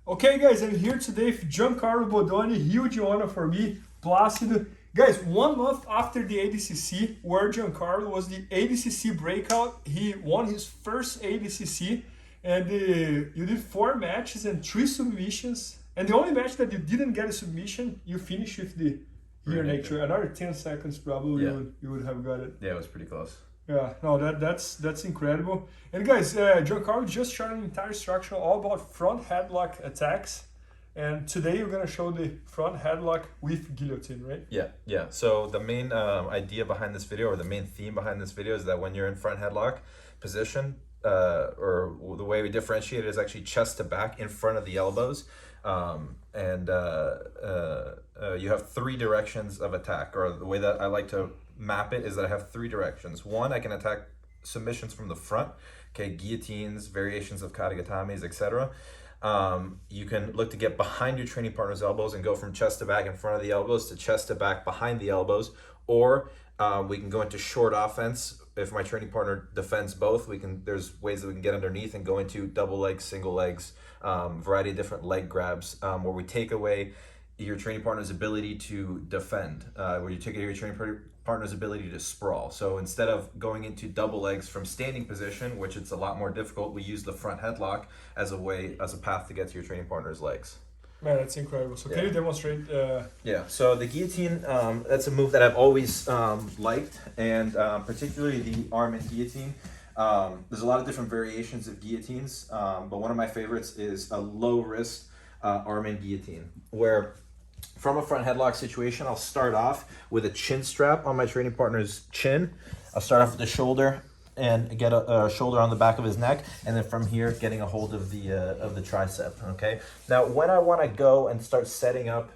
Okay guys, I'm here today with Giancarlo Bodoni, huge honor for me, Plácido. Guys, 1 month after the ADCC, where Giancarlo was the ADCC breakout, he won his first ADCC, and you did 4 matches and 3 submissions. And the only match that you didn't get a submission, you finished with the rear neck choke. Another 10 seconds probably you would have got it. Yeah, it was pretty close. Yeah, no, that's incredible. And guys, Giancarlo just shot an entire instruction all about front headlock attacks. And today you're gonna show the front headlock with guillotine, right? Yeah. So the main idea behind this video, or the main theme behind this video, is that when you're in front headlock position, or the way we differentiate it is actually chest to back in front of the elbows. You have 3 directions of attack, or the way that I like to map it is that I have 3 directions. 1, I can attack submissions from the front, okay, guillotines, variations of katagatamis, etc. You can look to get behind your training partner's elbows and go from chest to back in front of the elbows to chest to back behind the elbows, or we can go into short offense. If my training partner defends both, there's ways that we can get underneath and go into double legs, single legs, variety of different leg grabs, where we take away your training partner's ability to defend, where you take away your training partner's ability to sprawl. So instead of going into double legs from standing position, which it's a lot more difficult, we use the front headlock as a path to get to your training partner's legs. Man, that's incredible. So can you demonstrate? Yeah, so the guillotine, that's a move that I've always liked, and particularly the arm and guillotine. There's a lot of different variations of guillotines, but one of my favorites is a low wrist arm and guillotine, where from a front headlock situation, I'll start off with a chin strap on my training partner's chin. I'll start off with the shoulder and get a shoulder on the back of his neck, and then from here getting a hold of the tricep. Okay, now when I want to go and start setting up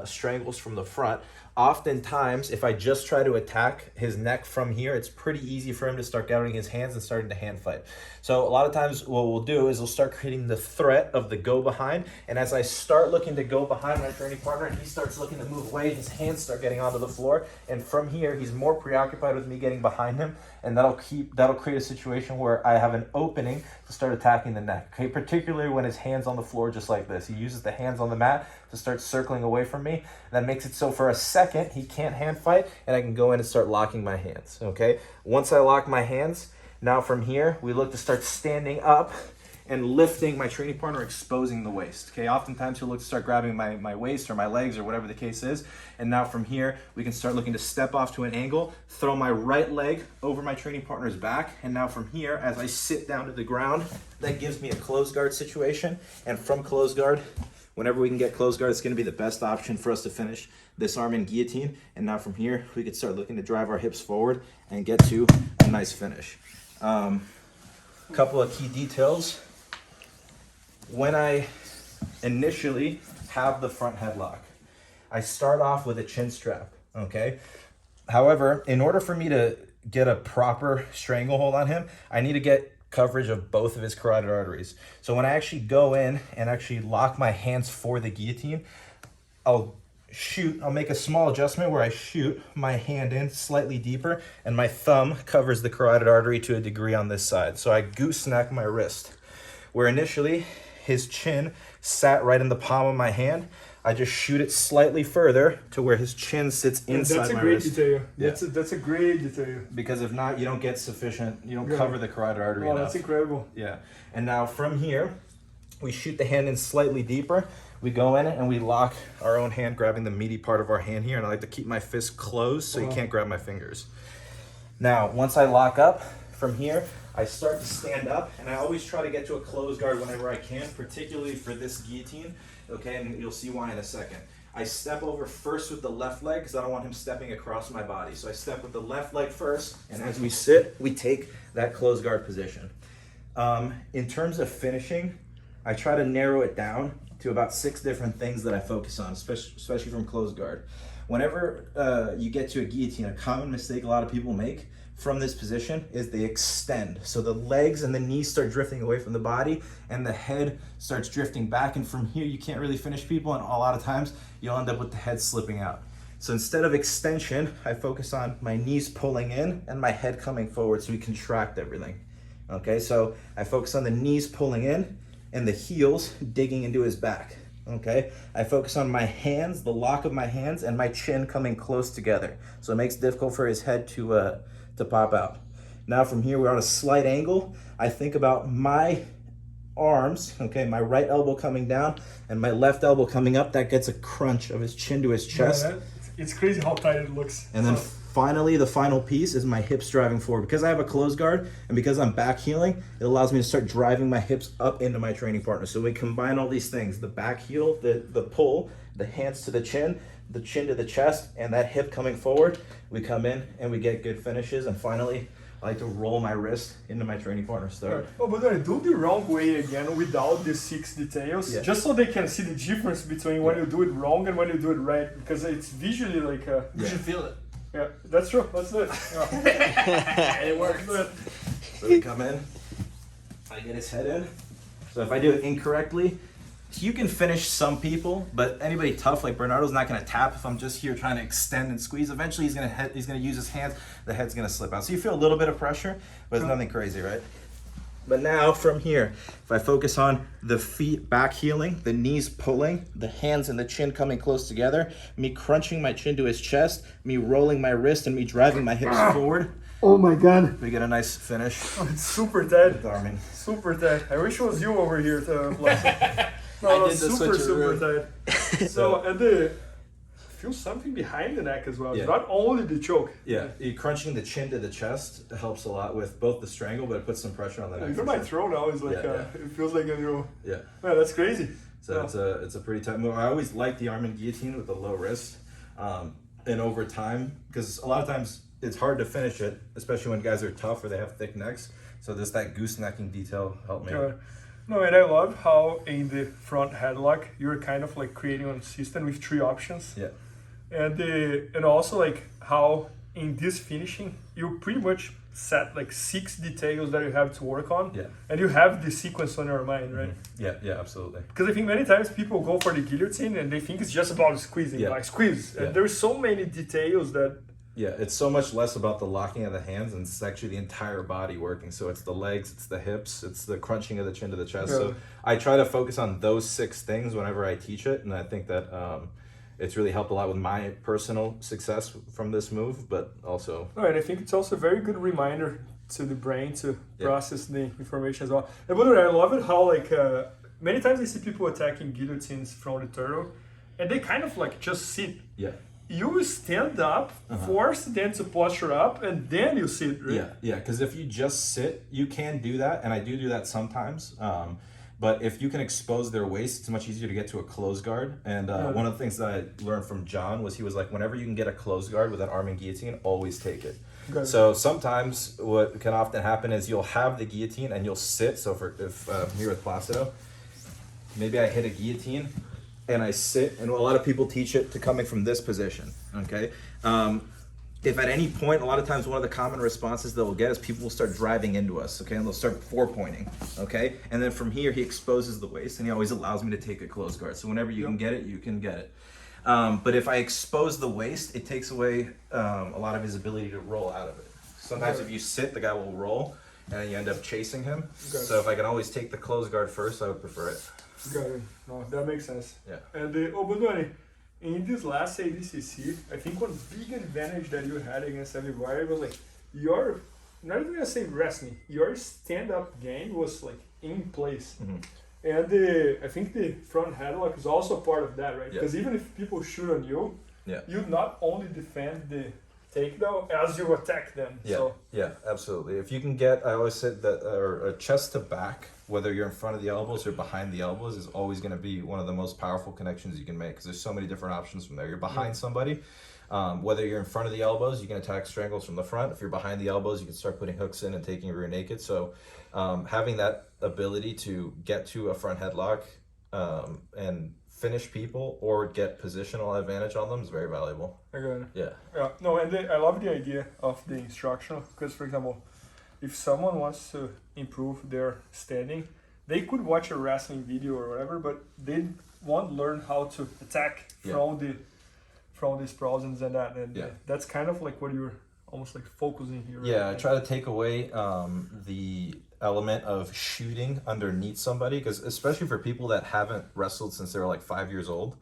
strangles from the front, oftentimes if I just try to attack his neck from here, it's pretty easy for him to start gathering his hands and starting to hand fight. So a lot of times what we'll do is we'll start creating the threat of the go behind, and as I start looking to go behind my training partner and he starts looking to move away, his hands start getting onto the floor, and from here he's more preoccupied with me getting behind him, and that'll create a situation where I have an opening to start attacking the neck. Okay, particularly when his hands on the floor just like this. He uses the hands on the mat to start circling away from me. That makes it so for a second he can't hand fight, and I can go in and start locking my hands. Okay, once I lock my hands, now from here we look to start standing up and lifting my training partner, exposing the waist. Okay, oftentimes he'll look to start grabbing my waist or my legs or whatever the case is, and now from here we can start looking to step off to an angle, throw my right leg over my training partner's back, and now from here, as I sit down to the ground, that gives me a closed guard situation. And from closed guard, whenever we can get closed guard, it's going to be the best option for us to finish this arm in guillotine. And now from here, we could start looking to drive our hips forward and get to a nice finish. Couple of key details. When I initially have the front headlock, I start off with a chin strap, okay? However, in order for me to get a proper stranglehold on him, I need to get coverage of both of his carotid arteries. So when I actually go in and actually lock my hands for the guillotine, I'll make a small adjustment where I shoot my hand in slightly deeper, and my thumb covers the carotid artery to a degree on this side. So I gooseneck my wrist. Where initially his chin sat right in the palm of my hand, I just shoot it slightly further to where his chin sits inside my wrist. Detail. That's a great detail. Because if not, you don't get sufficient, you don't cover the carotid artery enough. That's incredible. Yeah. And now from here, we shoot the hand in slightly deeper. We go in and we lock our own hand, grabbing the meaty part of our hand here, and I like to keep my fist closed so you can't grab my fingers. Now, once I lock up, from here, I start to stand up, and I always try to get to a closed guard whenever I can, particularly for this guillotine, okay, and you'll see why in a second. I step over first with the left leg because I don't want him stepping across my body. So I step with the left leg first, and as we sit, we take that closed guard position. In terms of finishing, I try to narrow it down to about 6 different things that I focus on, especially from closed guard. Whenever you get to a guillotine, a common mistake a lot of people make from this position is they extend. So the legs and the knees start drifting away from the body, and the head starts drifting back, and from here you can't really finish people, and a lot of times you'll end up with the head slipping out. So instead of extension, I focus on my knees pulling in and my head coming forward so we contract everything. Okay, so I focus on the knees pulling in and the heels digging into his back. Okay, I focus on my hands, the lock of my hands, and my chin coming close together. So it makes it difficult for his head to pop out. Now from here, we're on a slight angle. I think about my arms, okay, my right elbow coming down and my left elbow coming up. That gets a crunch of his chin to his chest. Yeah, it's crazy how tight it looks. And then finally, the final piece is my hips driving forward. Because I have a closed guard and because I'm back heeling, it allows me to start driving my hips up into my training partner. So we combine all these things, the back heel, the pull, the hands to the chin to the chest, and that hip coming forward. We come in and we get good finishes. And finally, I like to roll my wrist into my training partner's throat. Oh, but then do the wrong way again without the 6 details, just so they can see the difference between when you do it wrong and when you do it right, because it's visually like you should feel it. Yeah, that's true. Let's do it. Yeah. It works. So we come in, I get his head in. So if I do it incorrectly, you can finish some people, but anybody tough like Bernardo's not going to tap if I'm just here trying to extend and squeeze. Eventually he's going to use his hands, the head's going to slip out. So you feel a little bit of pressure, but it's nothing crazy, right? But now from here, if I focus on the feet back heeling, the knees pulling, the hands and the chin coming close together, me crunching my chin to his chest, me rolling my wrist, and me driving my hips forward. Oh my God. We get a nice finish. Oh, it's super tight. With arming. Super tight. I wish it was you over here to I did the super tight. So, and feel something behind the neck as well. Yeah. It's not only the choke. Yeah, crunching the chin to the chest helps a lot with both the strangle, but it puts some pressure on the neck. Even my throat now is like, it feels like a new. Yeah. Yeah, that's crazy. So it's a pretty tight move. I always like the arm and guillotine with the low wrist. And over time, because a lot of times it's hard to finish it, especially when guys are tough or they have thick necks. So just that goosenecking detail helped me. No, and I love how in the front headlock, you're kind of like creating a system with 3 options. Yeah. And also like how in this finishing, you pretty much set like 6 details that you have to work on. Yeah. And you have the sequence on your mind, right? Mm-hmm. Yeah, absolutely. Because I think many times people go for the guillotine and they think it's just about squeezing, like squeeze. And there's so many details that. Yeah, it's so much less about the locking of the hands, and it's actually the entire body working. So it's the legs, it's the hips, it's the crunching of the chin to the chest. So I try to focus on those 6 things whenever I teach it, and I think that it's really helped a lot with my personal success from this move, but also... No, and I think it's also a very good reminder to the brain to process the information as well. And by the way, I love it how like many times I see people attacking guillotines from the turtle, and they kind of like just sit. Yeah. You stand up, force them to posture up, and then you sit, right? Yeah, because if you just sit, you can do that, and I do that sometimes. But if you can expose their waist, it's much easier to get to a closed guard. And one of the things that I learned from John was he was like, whenever you can get a closed guard with an arm and guillotine, always take it. Good. So sometimes what can often happen is you'll have the guillotine and you'll sit. So if here with Placido, maybe I hit a guillotine, and I sit, and a lot of people teach it to coming from this position, okay? If at any point, a lot of times one of the common responses that we'll get is people will start driving into us, okay? And they'll start 4-pointing, okay? And then from here, he exposes the waist, and he always allows me to take a closed guard. So whenever you can get it, you can get it. But if I expose the waist, it takes away a lot of his ability to roll out of it. Sometimes if you sit, the guy will roll, and then you end up chasing him. So if I can always take the closed guard first, I would prefer it. Got it. No, that makes sense. Yeah. And Bodoni, in this last ADCC, I think one big advantage that you had against everybody was like your, not even gonna say wrestling, your stand-up game was like in place. And I think the front headlock is also part of that, right? Because even if people shoot on you, you not only defend the takedown as you attack them. Yeah, absolutely. If you can get, I always said that, or a chest to back, whether you're in front of the elbows or behind the elbows, is always going to be one of the most powerful connections you can make, because there's so many different options from there. You're behind somebody, whether you're in front of the elbows, you can attack strangles from the front. If you're behind the elbows, you can start putting hooks in and taking rear naked. So having that ability to get to a front headlock and finish people or get positional advantage on them is very valuable. Yeah. No, and I love the idea of the instructional, because for example, if someone wants to improve their standing, they could watch a wrestling video or whatever, but they won't learn how to attack from these problems and that. And that's kind of like what you're almost like focusing here. Yeah, I try to take away the element of shooting underneath somebody, because especially for people that haven't wrestled since they were like 5 years old,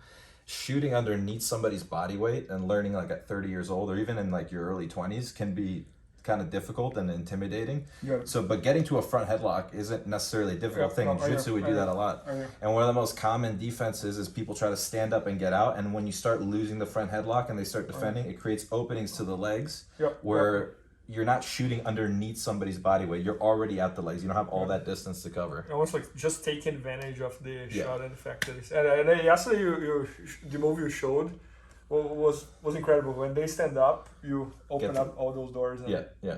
shooting underneath somebody's body weight and learning like at 30 years old or even in like your early 20s can be kind of difficult and intimidating. So, but getting to a front headlock isn't necessarily a difficult thing. In Jiu-Jitsu, we do that a lot. And one of the most common defenses is people try to stand up and get out, and when you start losing the front headlock and they start defending, it creates openings to the legs where you're not shooting underneath somebody's body weight. You're already at the legs. You don't have all that distance to cover. Almost like just taking advantage of the shot and the fact that it's... And yesterday, the move you showed was incredible. When they stand up, you open up all those doors. And Yeah,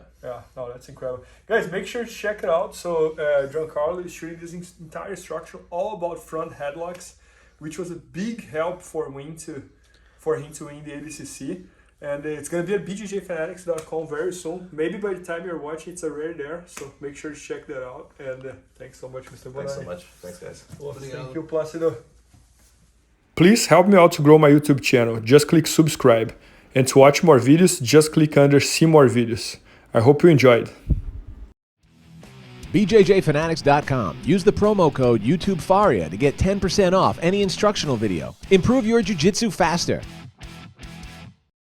no, that's incredible. Guys, make sure to check it out. So Giancarlo is shooting this entire structure all about front headlocks, which was a big help for him to win the ADCC. And it's going to be at BJJFanatics.com very soon. Maybe by the time you're watching, it's already there. So make sure to check that out. And thanks so much, Mr. Bodoni. Thanks so much. Thanks, guys. Thank you, Plácido. Please help me out to grow my YouTube channel. Just click subscribe. And to watch more videos, just click under see more videos. I hope you enjoyed. BJJFanatics.com. Use the promo code YouTubeFaria to get 10% off any instructional video. Improve your jiu-jitsu faster.